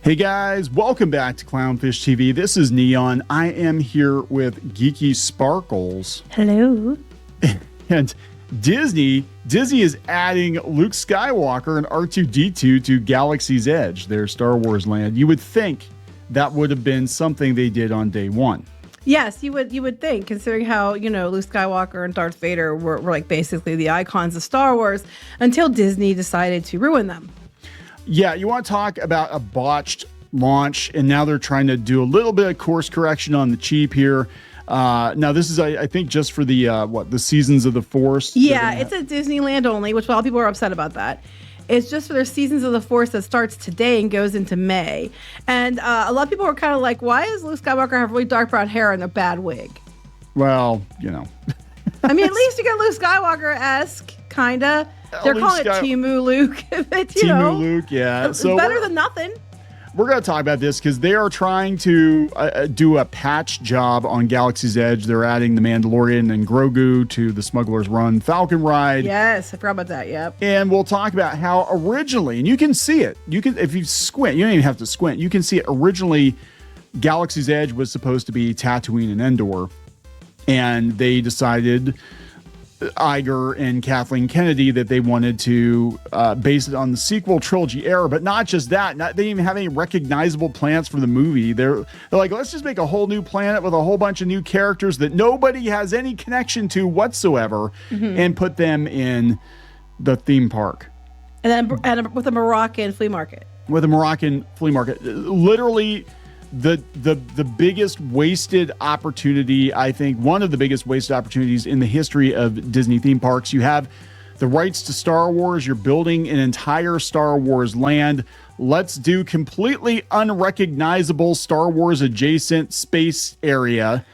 Hey guys, welcome back to Clownfish TV. This is Kneon. I am here with Geeky Sparkles. Hello. And Disney is adding Luke Skywalker and R2-D2 to Galaxy's Edge, their Star Wars land. You would think that would have been something they did on day one. Yes, you would think, considering how, Luke Skywalker and Darth Vader were like basically the icons of Star Wars until Disney decided to ruin them. Yeah, you want to talk about a botched launch, and now they're trying to do a little bit of course correction on the cheap here. Now, this is, I think, just for the Seasons of the Force. Yeah, it's at Disneyland only, which a lot of people are upset about that. It's just for their Seasons of the Force that starts today and goes into May. And a lot of people are kind of like, why does Luke Skywalker have really dark brown hair and a bad wig? Well, I mean, at least you get Luke Skywalker-esque, kind of. They're calling it Timu Luke. Timu Luke, yeah. It's better than nothing. We're going to talk about this because they are trying to do a patch job on Galaxy's Edge. They're adding the Mandalorian and Grogu to the Smuggler's Run Falcon ride. Yes, I forgot about that, yep. And we'll talk about how originally, and you can see it, if you squint, you don't even have to squint, you can see it. Originally, Galaxy's Edge was supposed to be Tatooine and Endor, and they decided, Iger and Kathleen Kennedy, that they wanted to base it on the sequel trilogy era. But not just that, they didn't even have any recognizable plans for the movie. They're like, let's just make a whole new planet with a whole bunch of new characters that nobody has any connection to whatsoever, and put them in the theme park. And then with a Moroccan flea market. With a Moroccan flea market. Literally the biggest wasted opportunity, I think, one of the biggest wasted opportunities in the history of Disney theme parks. You have the rights to Star Wars. You're building an entire Star Wars land. Let's do completely unrecognizable Star Wars adjacent space area,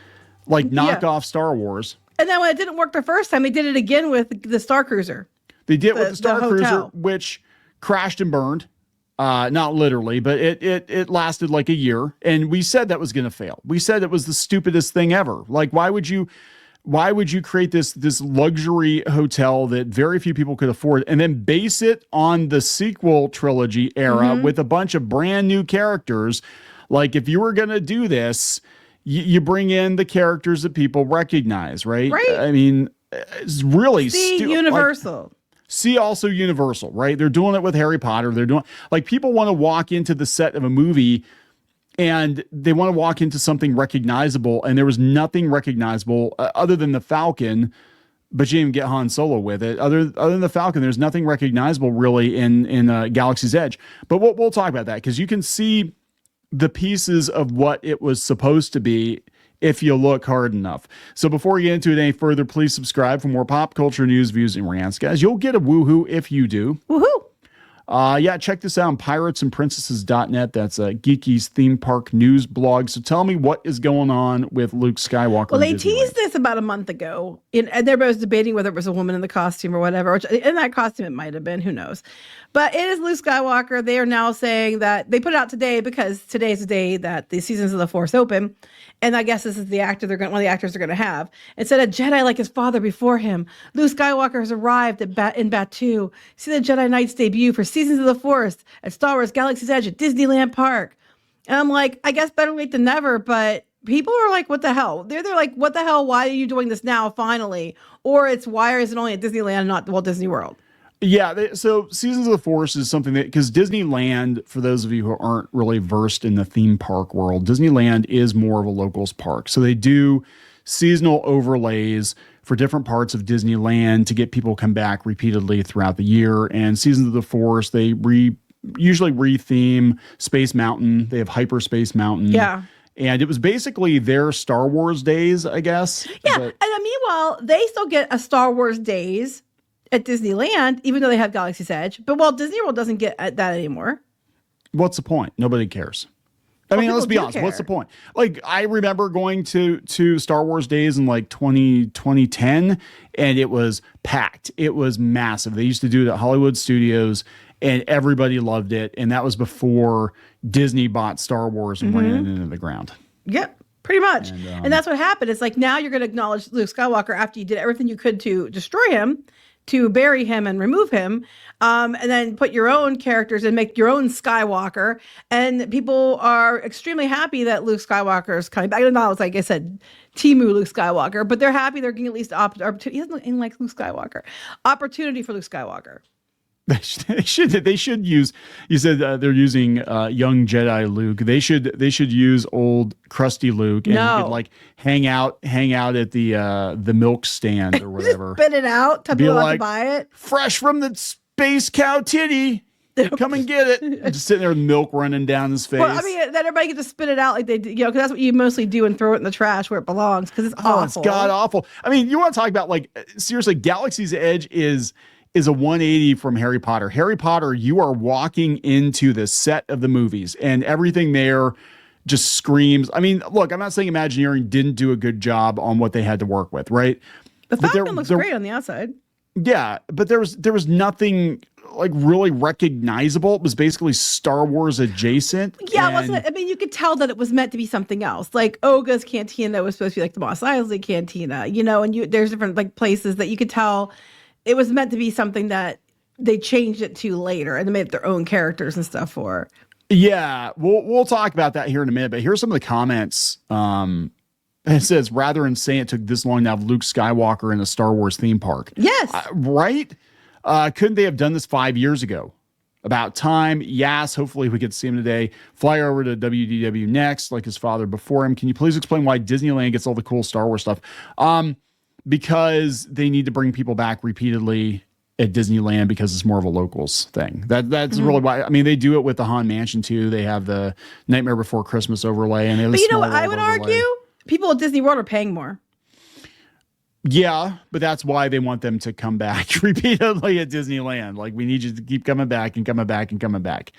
like knockoff Star Wars. And then when it didn't work the first time, they did it again with the Star Cruiser. They did it with the Star Cruiser, which crashed and burned. Not literally, but it lasted like a year, and we said that was going to fail. We said it was the stupidest thing ever. Like, why would you create this luxury hotel that very few people could afford, and then base it on the sequel trilogy era with a bunch of brand new characters? Like, if you were going to do this, you bring in the characters that people recognize, right? Right. I mean, it's really Universal. See also Universal, right? They're doing it with Harry Potter. They're doing, like, people want to walk into the set of a movie and they want to walk into something recognizable, and there was nothing recognizable other than the Falcon, but you didn't even get Han Solo with it. Other than the Falcon, there's nothing recognizable really in Galaxy's Edge. But we'll talk about that because you can see the pieces of what it was supposed to be if you look hard enough. So before we get into it any further, please subscribe for more pop culture news, views, and rants, guys. You'll get a woohoo if you do. Woohoo! Yeah, check this out on piratesandprincesses.net. That's Geeky's theme park news blog. So tell me what is going on with Luke Skywalker. Well, they teased this about a month ago, and everybody was debating whether it was a woman in the costume or whatever. Which, in that costume, it might have been. Who knows? But it is Luke Skywalker. They are now saying that they put it out today because today's the day that the Seasons of the Force open. And I guess this is the actor one of the actors they're going to have. Instead of Jedi like his father before him, Luke Skywalker has arrived in Batuu. See the Jedi Knights debut for Seasons of the Force at Star Wars Galaxy's Edge at Disneyland Park. And I'm like, I guess better late than never, but people are like, what the hell? They're like, what the hell? Why are you doing this now, finally? Or it's, why is it only at Disneyland and not Walt Disney World? Yeah, so Seasons of the Force is something that, because Disneyland, for those of you who aren't really versed in the theme park world, Disneyland is more of a locals park. So they do seasonal overlays for different parts of Disneyland to get people come back repeatedly throughout the year. And Seasons of the Force, they usually retheme Space Mountain. They have Hyperspace Mountain. Yeah. And it was basically their Star Wars days, I guess. Yeah, and meanwhile, they still get a Star Wars days at Disneyland, even though they have Galaxy's Edge. But Walt Disney World doesn't get that anymore. What's the point? Nobody cares. I mean, let's be honest. What's the point? Like, I remember going to Star Wars Days in like 2010, and it was packed. It was massive. They used to do it at Hollywood Studios, and everybody loved it. And that was before Disney bought Star Wars and ran it into the ground. Yep. Pretty much. And that's what happened. It's like, now you're going to acknowledge Luke Skywalker after you did everything you could to destroy him. to bury him and remove him, and then put your own characters and make your own Skywalker. And people are extremely happy that Luke Skywalker is coming back. I don't know, it's like I said, Timu Luke Skywalker, but they're happy they're getting at least opportunity. He doesn't look anything like Luke Skywalker. Opportunity for Luke Skywalker. They should use. You said they're using young Jedi Luke. They should use old crusty Luke and he could like hang out at the milk stand or whatever. Spit it out. Tell people like, to buy it. Fresh from the space cow titty. Come and get it. Just sitting there with milk running down his face. Well, I mean, then everybody gets to spit it out like they do, because that's what you mostly do and throw it in the trash where it belongs because it's awful. It's god awful. I mean, you want to talk about like seriously, Galaxy's Edge is a 180 from Harry Potter. Harry Potter, you are walking into the set of the movies and everything there just screams. I mean, look, I'm not saying Imagineering didn't do a good job on what they had to work with, right? The Falcon looks great on the outside. Yeah, but there was nothing like really recognizable. It was basically Star Wars adjacent. Yeah, I mean, you could tell that it was meant to be something else, like Oga's Cantina was supposed to be like the Mos Eisley Cantina, and there's different like places that you could tell it was meant to be something that they changed it to later and they made their own characters and stuff for. Yeah, we'll talk about that here in a minute. But here's some of the comments. It says, rather insane it took this long to have Luke Skywalker in a Star Wars theme park. Yes. Right? Couldn't they have done this 5 years ago? About time. Yes. Hopefully we get to see him today. Fly over to WDW next, like his father before him. Can you please explain why Disneyland gets all the cool Star Wars stuff? Because they need to bring people back repeatedly at Disneyland because it's more of a locals thing. That's really why. I mean, they do it with the Haunted Mansion too. They have the Nightmare Before Christmas overlay, and but you know what I would argue? People at Disney World are paying more. Yeah, but that's why they want them to come back repeatedly at Disneyland. Like, we need you to keep coming back and coming back and coming back.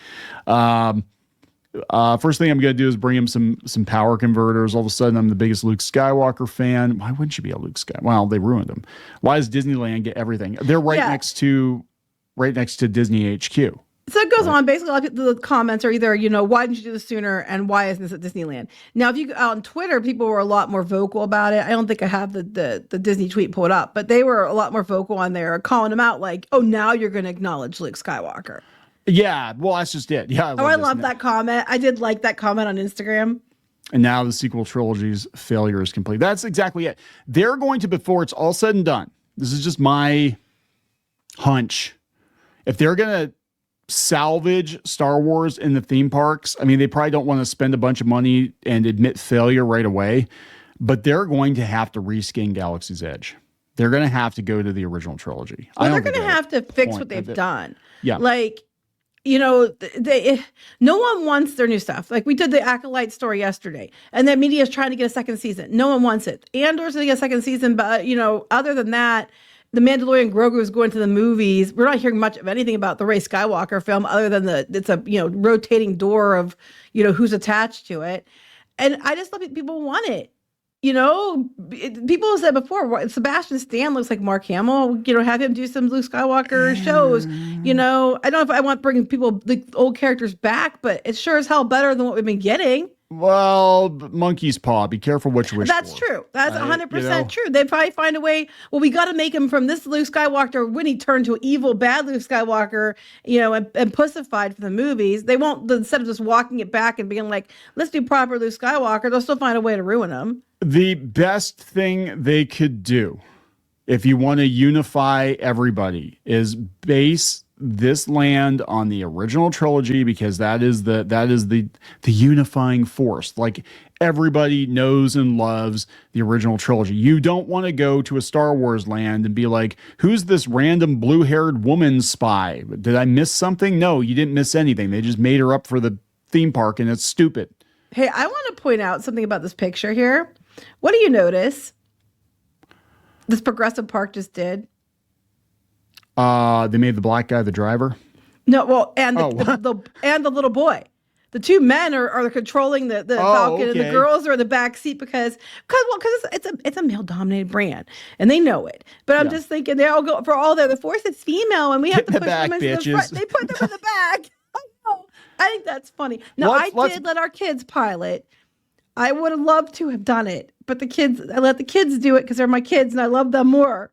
First thing I'm going to do is bring him some power converters. All of a sudden, I'm the biggest Luke Skywalker fan. Why wouldn't you be a Luke Skywalker? Well, they ruined him. Why does Disneyland get everything? They're right next to Disney HQ. So it goes on. Basically, a lot of the comments are either, why didn't you do this sooner? And why isn't this at Disneyland? Now, if you go out on Twitter, people were a lot more vocal about it. I don't think I have the Disney tweet pulled up, but they were a lot more vocal on there, calling them out like, oh, now you're going to acknowledge Luke Skywalker. Yeah, well, that's just it. Yeah. I love that comment. I did like that comment on Instagram. And now the sequel trilogy's failure is complete. That's exactly it. They're going to, before it's all said and done, this is just my hunch. If they're going to salvage Star Wars in the theme parks, I mean, they probably don't want to spend a bunch of money and admit failure right away, but they're going to have to reskin Galaxy's Edge. They're going to have to go to the original trilogy. Well, they're going to have to fix what they've done. Yeah. Like, no one wants their new stuff. Like, we did the Acolyte story yesterday, and the media is trying to get a second season. No one wants it. Andor's going to get a second season, but, other than that, The Mandalorian Grogu is going to the movies. We're not hearing much of anything about the Rey Skywalker film other than it's a, rotating door of, who's attached to it. And I just love it. People want it. People have said before, Sebastian Stan looks like Mark Hamill. Have him do some Luke Skywalker shows. I don't know if I want bringing the old characters back, but it's sure as hell better than what we've been getting. Well, monkey's paw. Be careful what you wish That's for. true. That's 100% true. They'd probably find a way. Well, we got to make him from this Luke Skywalker when he turned to evil, bad Luke Skywalker, and pussified for the movies. They won't, instead of just walking it back and being like, let's do proper Luke Skywalker, they'll still find a way to ruin him. The best thing they could do, if you want to unify everybody, is base this land on the original trilogy, because that is the unifying force. Like, everybody knows and loves the original trilogy. You don't want to go to a Star Wars land and be like, who's this random blue-haired woman spy? Did I miss something? No, you didn't miss anything. They just made her up for the theme park, and it's stupid. Hey, I want to point out something about this picture here. What do you notice? This Progressive Park just did. They made the black guy the driver. No, well, and the little boy. The two men are controlling the Falcon, and the girls are in the back seat because it's a male dominated brand, and they know it. But I'm just thinking they all go for all the Force is female, and we have to push them into the front. They put them in the back. I think that's funny. Now, I did let our kids pilot. I would have loved to have done it, but I let the kids do it because they're my kids and I love them more.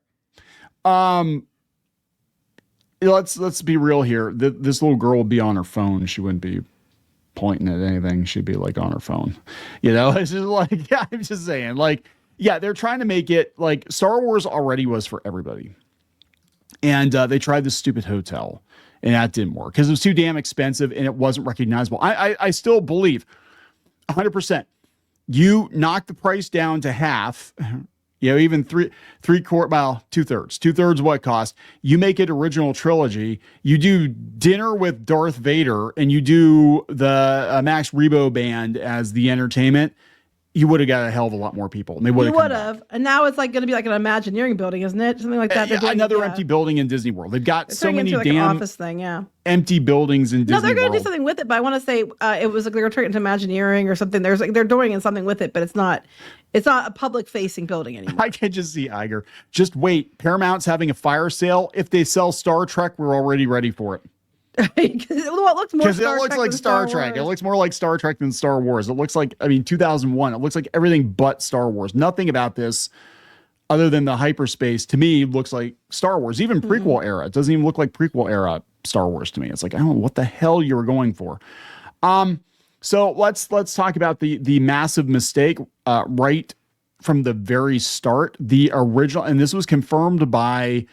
let's be real here. This little girl would be on her phone. She wouldn't be pointing at anything. She'd be like on her phone. It's just like, yeah, I'm just saying, like, yeah, they're trying to make it like Star Wars already was for everybody. And they tried this stupid hotel, and that didn't work because it was too damn expensive and it wasn't recognizable. I still believe 100%. You knock the price down to half, even three quarter, well, two-thirds what it costs. You make it original trilogy. You do dinner with Darth Vader, and you do the Max Rebo band as the entertainment. You would have got a hell of a lot more people, and they would have. And now it's like going to be like an Imagineering building, isn't it? Something like that. Yeah, another empty building in Disney World. They've got so many like damn an office thing, empty buildings in Disney World. No, they're going to do something with it, but I want to say it was like they were turning it into Imagineering or something. They're doing something with it, but it's not a public facing building anymore. I can just see Iger. Just wait. Paramount's having a fire sale. If they sell Star Trek, we're already ready for it. Because it looks like Star Trek. It looks more like Star Trek than Star Wars. It looks like, 2001. It looks like everything but Star Wars. Nothing about this, other than the hyperspace, to me looks like Star Wars. Even prequel era. It doesn't even look like prequel era Star Wars to me. It's like, I don't know what the hell you were going for. So let's talk about the massive mistake right from the very start. The original, and this was confirmed by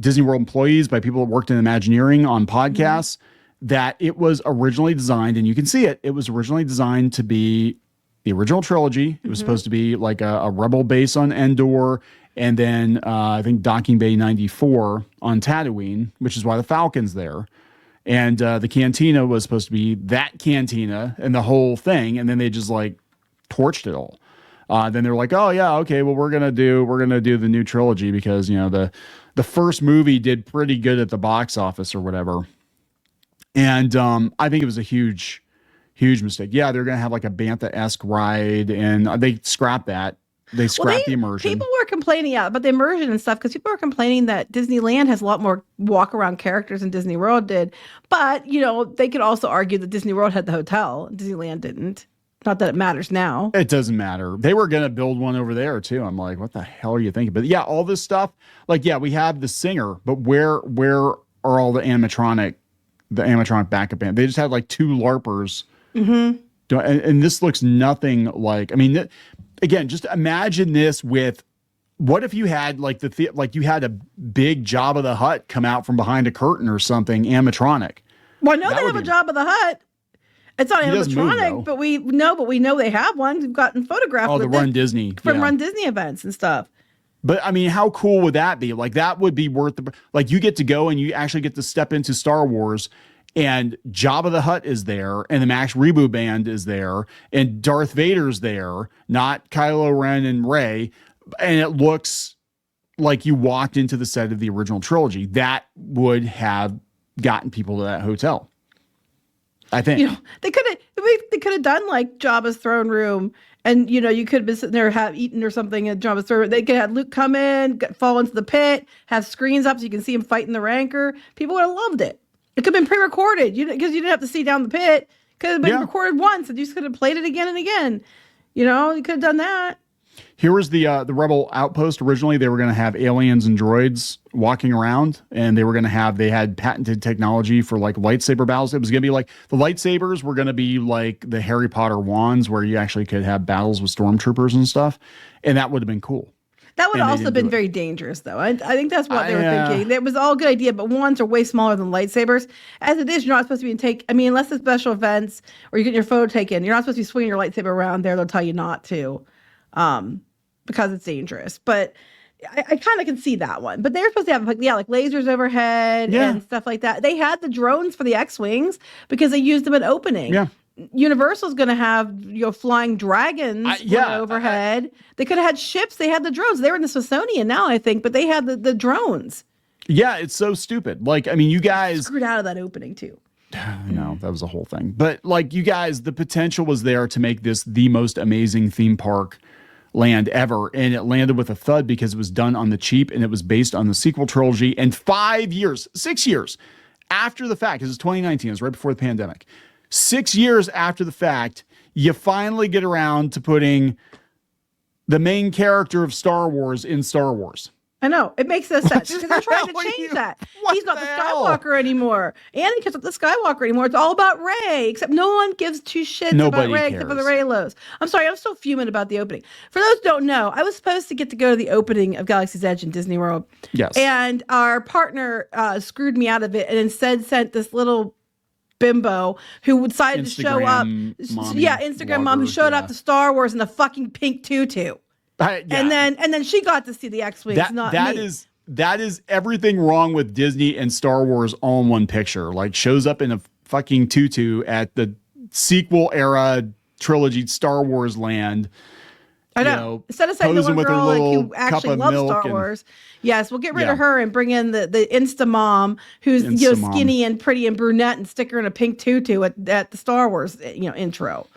Disney World employees, by people that worked in Imagineering on podcasts, that it was originally designed, and you can see it was originally designed to be the original trilogy. It was supposed to be like a rebel base on Endor, and then I think Docking Bay 94 on Tatooine, which is why the Falcon's there. And the cantina was supposed to be that cantina and the whole thing, and then they just like torched it all. Then they're like, oh yeah, okay, well we're gonna do the new trilogy because the first movie did pretty good at the box office or whatever. And I think it was a huge mistake. Yeah, they're gonna have like a Bantha-esque ride, and they scrapped that. They scrapped the immersion. People were complaining about the immersion and stuff because people were complaining that Disneyland has a lot more walk around characters than Disney World did. But they could also argue that Disney World had the hotel, Disneyland didn't. Not that it matters now. It doesn't matter. They were going to build one over there too. I'm like, what the hell are you thinking? But yeah, all this stuff, like, yeah, we have the singer, but where are all the animatronic backup band? They just had like 2 LARPers. Mm-hmm. And this looks nothing like, again, just imagine this with, what if you had like you had a big Jabba the Hutt come out from behind a curtain or something, animatronic. Well, I know they have a Jabba the Hutt. It's not animatronic, but we know they have one. We've gotten photographed with the Run Disney from Run Disney events and stuff. But how cool would that be? Like, that would be worth you get to go and you actually get to step into Star Wars, and Jabba the Hutt is there, and the Max Rebo band is there, and Darth Vader's there, not Kylo Ren and Rey, and it looks like you walked into the set of the original trilogy. That would have gotten people to that hotel. I think they could have done like Jabba's throne room, and you could have been sitting there, have eaten or something at Jabba's throne room. They could have Luke come in, fall into the pit, have screens up so you can see him fighting the Rancor. People would have loved it. It could have been pre-recorded, because you didn't have to see down the pit. Could have been recorded once, and you just could have played it again and again. You could have done that. Here was the Rebel outpost. Originally, they were going to have aliens and droids walking around, and they had patented technology for like lightsaber battles. It was going to be like the lightsabers were going to be like the Harry Potter wands, where you actually could have battles with stormtroopers and stuff, and that would have been cool. That would also have been very dangerous, though. I think that's what they were thinking. It was all a good idea, but wands are way smaller than lightsabers. As it is, you're not supposed to be unless it's special events or you get your photo taken, you're not supposed to be swinging your lightsaber around there. They'll tell you not to. Because it's dangerous. But I kind of can see that one. But they're supposed to have like lasers overhead and stuff like that. They had the drones for the X-Wings because they used them at opening. Yeah. Universal's going to have flying dragons overhead. They could have had ships. They had the drones. They were in the Smithsonian now, I think, but they had the drones. Yeah, it's so stupid. Like, you guys screwed out of that opening too. No, that was a whole thing. But like, you guys, the potential was there to make this the most amazing theme park land ever, and it landed with a thud because it was done on the cheap, and it was based on the sequel trilogy. And 6 years after the fact, this is 2019, it was right before the pandemic. 6 years after the fact, you finally get around to putting the main character of Star Wars in Star Wars. I know. It makes no sense because they're trying to hell are change you- that. what He's not the the hell? Skywalker anymore. Anakin's not the Skywalker anymore. It's all about Rey, except no one gives two shits Nobody about Rey except for the cares. Reylos. I'm sorry, I'm still fuming about the opening. For those who don't know, I was supposed to get to go to the opening of Galaxy's Edge in Disney World. Yes. And our partner screwed me out of it and instead sent this little bimbo who decided to show up. Instagram mommy, Yeah, Instagram mom who blogger, showed yeah. up to Star Wars in a fucking pink tutu. Yeah. And then she got to see the X-Wings, not me. That is everything wrong with Disney and Star Wars all in one picture. Like shows up in a fucking tutu at the sequel era trilogy Star Wars land. I know. Instead of saying the posing one with her girl like, little who cup actually of loves milk Star and- Wars, yes, we'll get rid Yeah. of her and bring in the Insta mom who's Insta-mom. skinny and pretty and brunette and stick her in a pink tutu at the Star Wars intro.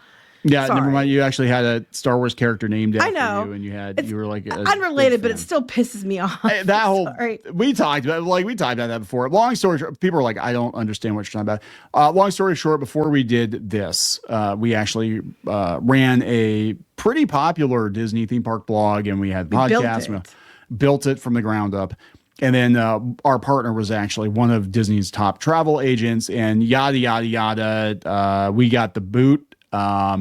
Yeah, Sorry. never mind. You actually had a Star Wars character named after know. you, and It's you were like a unrelated, but big it fan. still pisses me off. That whole Sorry. we talked about that before. Long story short, people are like, I don't understand what you're talking about. Long story short, before we did this, we actually ran a pretty popular Disney theme park blog, and we had We built podcasts. it. We built it from the ground up. And then our partner was actually one of Disney's top travel agents, and yada yada yada. We got the boot.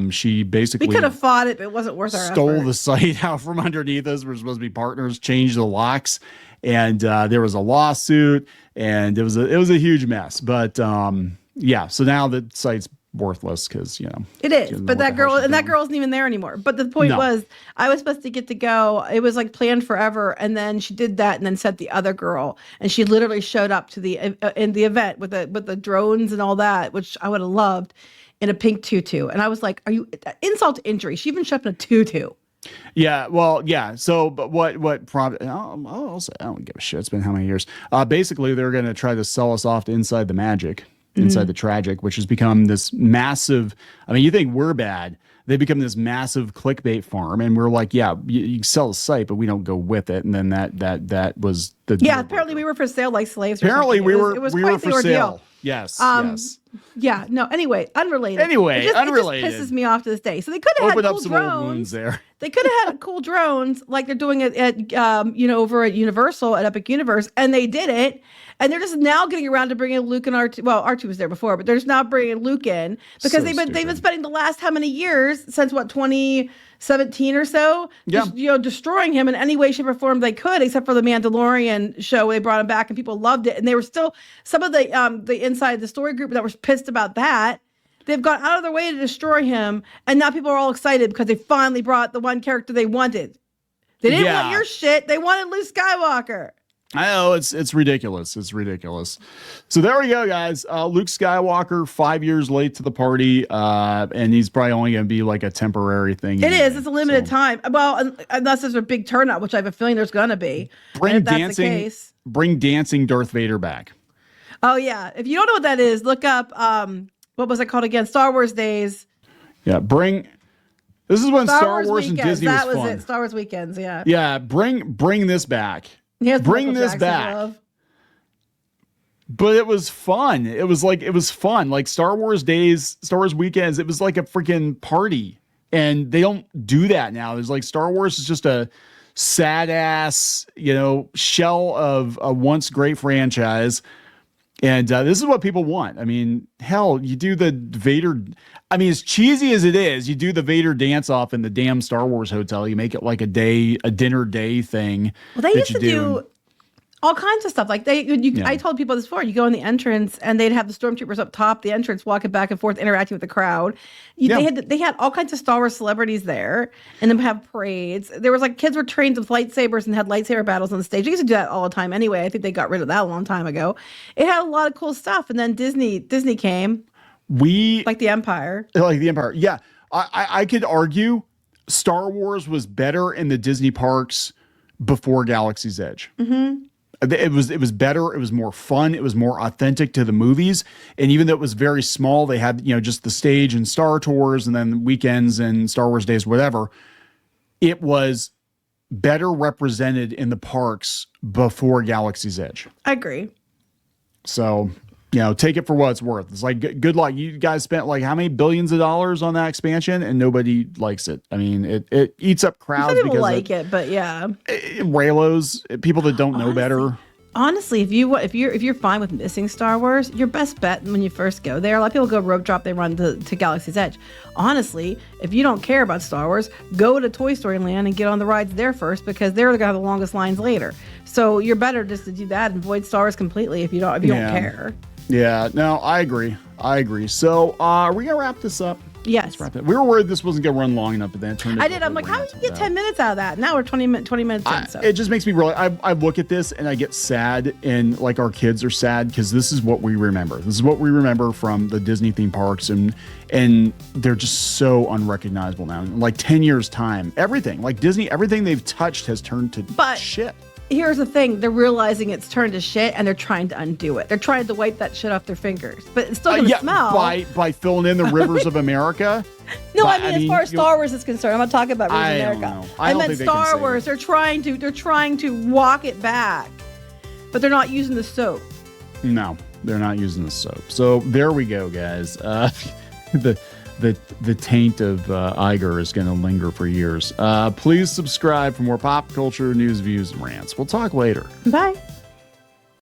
She basically We could have fought it, but it wasn't worth our stole effort. the site out from underneath us. We're supposed to be partners, changed the locks, and there was a lawsuit, and it was a huge mess. But yeah, so now the site's worthless because It she is, doesn't know but what that the hell girl she's and that doing. girl isn't even there anymore. But the point No. was, I was supposed to get to go. It was like planned forever, and then she did that, and then sent the other girl, and she literally showed up to the in the event with the drones and all that, which I would have loved, in a pink tutu. And I was like, "Are you insult to injury?" She even showed up in a tutu. Yeah, well, yeah. So, but what prompted? I'll say I don't give a shit. It's been how many years? Basically, they're going to try to sell us off to Inside the Magic, Inside the Tragic, which has become this massive. I mean, you think we're bad? They become this massive clickbait farm, and we're like, yeah, you sell a site, but we don't go with it. And then that was the Yeah, apparently we were for sale like slaves. Or apparently something. we It was were quite the for ordeal. sale. Yes, yes. Yeah, no. Anyway, unrelated. Anyway, unrelated. It just pisses me off to this day. So they could have had Open cool up some old wounds drones. there. They could have had cool drones like they're doing it at over at Universal at Epic Universe, and they did it. And they're just now getting around to bringing Luke and R2. Well, R2 was there before, but they're just now bringing Luke in because So they've been stupid. spending the last how many years since 2017 or so, Yeah. just, destroying him in any way, shape, or form they could, except for the Mandalorian show. They brought him back and people loved it, and they were still some of the inside the story group that was pissed about that. They've gone out of their way to destroy him, and now people are all excited because they finally brought the one character they wanted. They didn't want your shit. They wanted Luke Skywalker. I know it's ridiculous. It's ridiculous. So there we go, guys. Luke Skywalker, 5 years late to the party, and he's probably only going to be like a temporary thing. It anyway. is. It's a limited time. Well, unless there's a big turnout, which I have a feeling there's going to be. Bring And if that's dancing. the case. Bring dancing Darth Vader back. Oh yeah. If you don't know what that is, look up. What was it called again? Star Wars Days. Yeah, bring. This is when Star Wars and Weekends. Disney was That was fun. it. Star Wars Weekends. Yeah. Yeah, bring this back. Here's Bring Michael this Jackson back. love. But it was fun. It was fun. Like Star Wars Days, Star Wars Weekends. It was like a freaking party, and they don't do that now. There's like Star Wars is just a sad ass, shell of a once great franchise. And this is what people want. I mean, hell, you do the Vader. I mean, as cheesy as it is, you do the Vader dance off in the damn Star Wars hotel. You make it like a dinner day thing. Well, they that used you to do all kinds of stuff. Like I told people this before. You go in the entrance, and they'd have the stormtroopers up top the entrance, walking back and forth, interacting with the crowd. They had all kinds of Star Wars celebrities there, and then have parades. There was like kids were trained with lightsabers and had lightsaber battles on the stage. They used to do that all the time. Anyway, I think they got rid of that a long time ago. It had a lot of cool stuff, and then Disney came. Like the Empire. Yeah. I could argue Star Wars was better in the Disney parks before Galaxy's Edge. Mm-hmm. It was better. It was more fun. It was more authentic to the movies. And even though it was very small, they had, just the stage and Star Tours and then weekends and Star Wars Days, whatever. It was better represented in the parks before Galaxy's Edge. I agree. So take it for what it's worth. It's like, good luck. You guys spent like how many billions of dollars on that expansion and nobody likes it. I mean, it eats up crowds. Some people like it, but yeah. Raylos, people that don't know better. Honestly, if you're fine with missing Star Wars, your best bet when you first go there, a lot of people go rope drop, they run to Galaxy's Edge. Honestly, if you don't care about Star Wars, go to Toy Story Land and get on the rides there first, because they're going to have the longest lines later. So you're better just to do that and avoid Star Wars completely if you don't care. Yeah, no, I agree. So are we gonna wrap this up? Yes. We were worried this wasn't gonna run long enough, but then it turned into I'm like, how did you get 10 minutes out of that? Now we're 20 minutes in. So it just makes me realize, I look at this and I get sad, and like our kids are sad because this is what we remember. This is what we remember from the Disney theme parks, and they're just so unrecognizable now. In like 10 years time, everything like Disney, everything they've touched has turned to shit. Here's the thing. They're realizing it's turned to shit and they're trying to undo it. They're trying to wipe that shit off their fingers. But it's still going to smell. By filling in the rivers of America? No, I mean, as far as Star Wars is concerned, I'm not talking about Rivers of America. I meant Star Wars. They're trying to walk it back. But they're not using the soap. No, they're not using the soap. So there we go, guys. The taint of Iger is going to linger for years. Please subscribe for more pop culture news, views, and rants. We'll talk later. Bye.